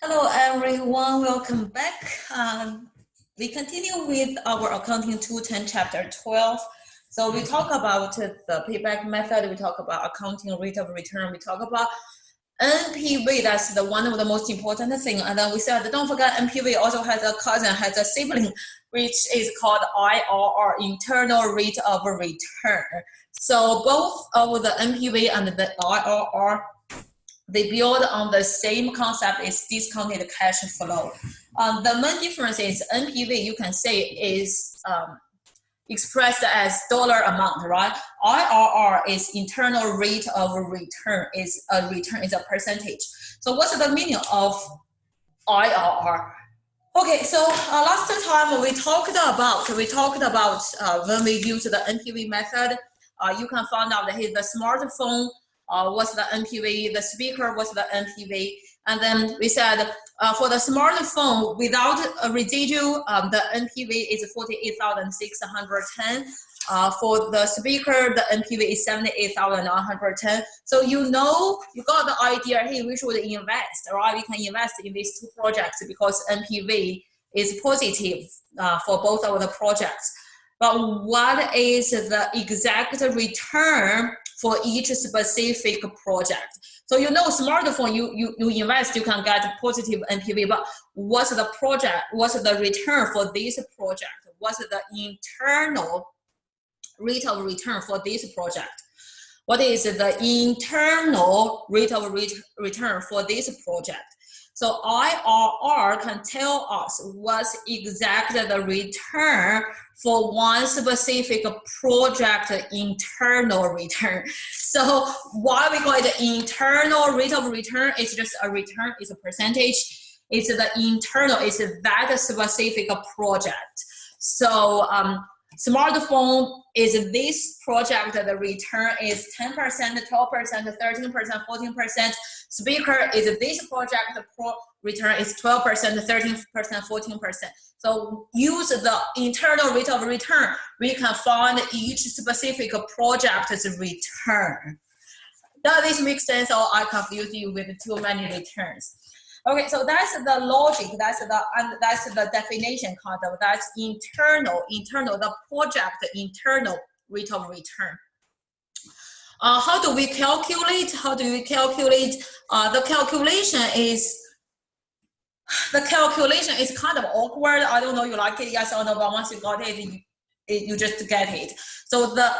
Hello everyone, welcome back. We continue with our Accounting 210 chapter 12. So we talk about the payback method, we talk about accounting rate of return, we talk about NPV, that's the one of the most important thing. And then we said, don't forget NPV also has a cousin, has a sibling, which is called IRR, internal rate of return. So both of the NPV and the IRR, they build on the same concept as discounted cash flow. The main difference is NPV, you can say, is expressed as dollar amount, right? IRR is internal rate of return, is a percentage. So what's the meaning of IRR? Okay, so last time we talked about when we use the NPV method, you can find out that the smartphone, what's the NPV, the speaker, what's the NPV, and then we said for the smartphone without a residual, the NPV is 48,610. For the speaker, the NPV is 78,110. So you got the idea, hey, we should invest, right? We can invest in these two projects because NPV is positive for both of the projects. But what is the exact return for each specific project? So smartphone, you invest, you can get positive NPV, but what's the return for this project? What's the internal rate of return for this project? What is the internal rate of return for this project? So IRR can tell us what's exactly the return for one specific project internal return. So why we call it internal rate of return? It's just a return, it's a percentage. It's the internal, it's that specific project. So smartphone is this project, the return is 10%, 12%, 13%, 14%. Speaker is this project, the return is 12%, 13%, 14%. So use the internal rate of return, we can find each specific project's return. Does this make sense, or I confuse you with too many returns? Okay, so that's the logic, that's the definition concept, that's internal, the project internal rate of return. How do we calculate? The calculation is kind of awkward. I don't know you like it, yes or no, but once you got it, you just get it. So the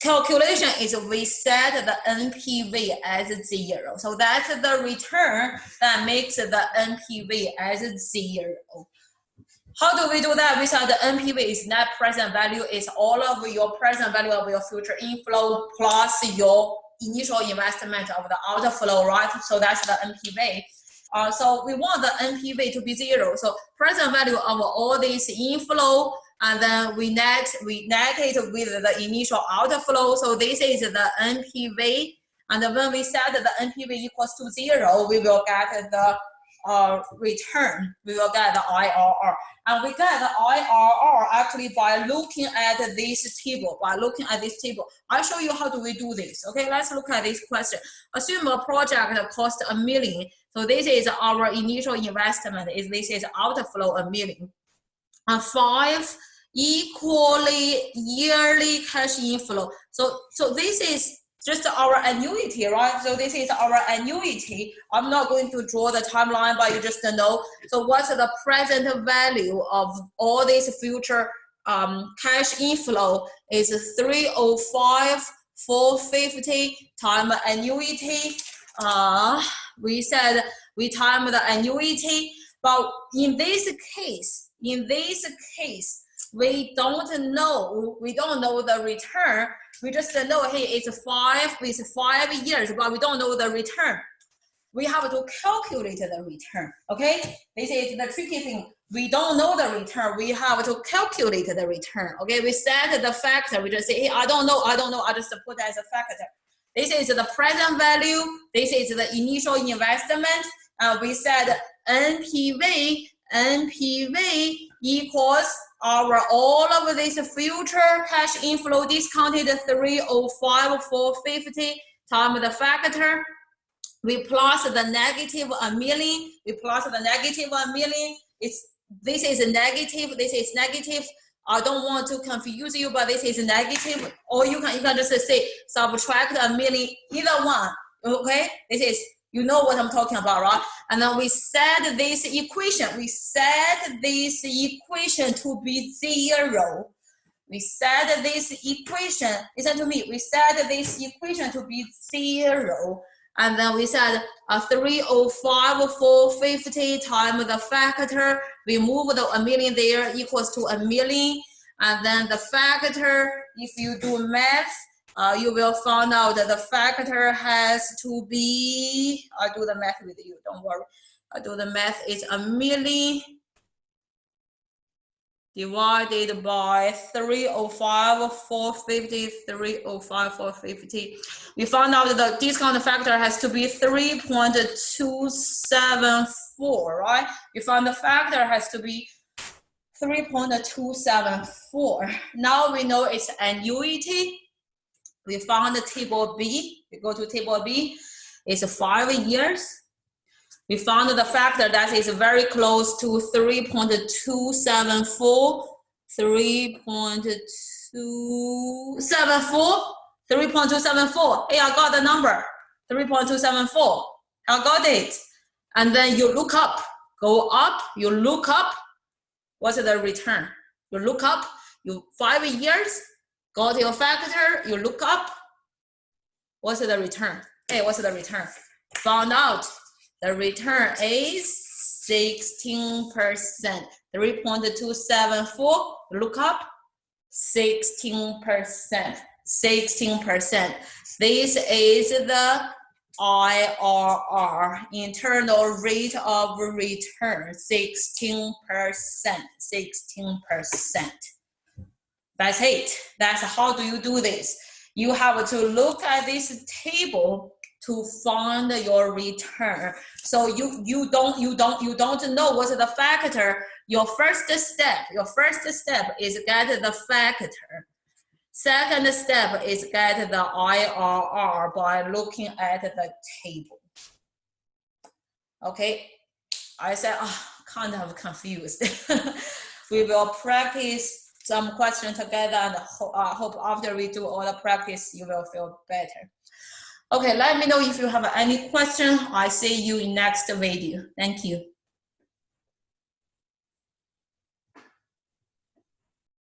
calculation is we set the NPV as 0. So that's the return that makes the NPV as 0. How do we do that? We said the NPV is net present value, is all of your present value of your future inflow plus your initial investment of the outflow, right? So that's the NPV. So we want the NPV to be 0. So present value of all this inflow, and then we net it with the initial outflow. So this is the NPV. And when we set the NPV equals to 0, we will get the return. We will get the IRR. And we get the IRR actually by looking at this table. I'll show you how do we do this. Okay, let's look at this question. Assume a project cost $1 million. So this is our initial investment. This is outflow $1 million. And 5 equally yearly cash inflow. So this is just our annuity, right? So this is our annuity. I'm not going to draw the timeline, but you just know. So what's the present value of all this future cash inflow is 305,450 times annuity. We said we time the annuity, but in this case, we don't know the return. We just know, hey, it's 5 years, but we don't know the return. We have to calculate the return, okay? This is the tricky thing. We don't know the return. We have to calculate the return, okay? We set the factor. We just say, hey, I don't know. I just put as a factor. This is the present value. This is the initial investment. We said NPV equals all of this future cash inflow discounted 305,450 times the factor We plus the negative 1 million. We plus the negative 1 million. This is a negative. This is negative. I don't want to confuse you, but this is negative. Or you can just say subtract 1 million, either one. Okay, this is, you know what I'm talking about, right? And then we set this equation. We set this equation to be 0. We set this equation, listen to me, we set this equation to be 0. And then we said 305,450 times the factor. We move the 1 million there equals to 1 million. And then the factor, if you do math, you will find out that the factor has to be, I'll do the math with you, don't worry. I'll do the math, it's 1 million divided by 305,450, 305,450. We found out that the discount factor has to be 3.274, right? We found the factor has to be 3.274. Now we know it's annuity. We found the table B. We go to table B. It's 5 years. We found the factor that is very close to 3.274. 3.274. Hey, I got the number. 3.274. I got it. And then you look up. Go up. You look up. What's the return? You look up. You 5 years. Got your factor, you look up, what's the return? Hey, what's the return? Found out the return is 16%. 3.274, look up, 16%. 16%. This is the IRR, internal rate of return, 16%. 16%. That's it. That's how do you do this. You have to look at this table to find your return. So you don't know what's the factor. Your first step is get the factor. Second step is get the IRR by looking at the table. Okay, I said kind of confused. We will practice some questions together, and hope after we do all the practice, you will feel better. Okay, let me know if you have any question. I see you in next video. Thank you.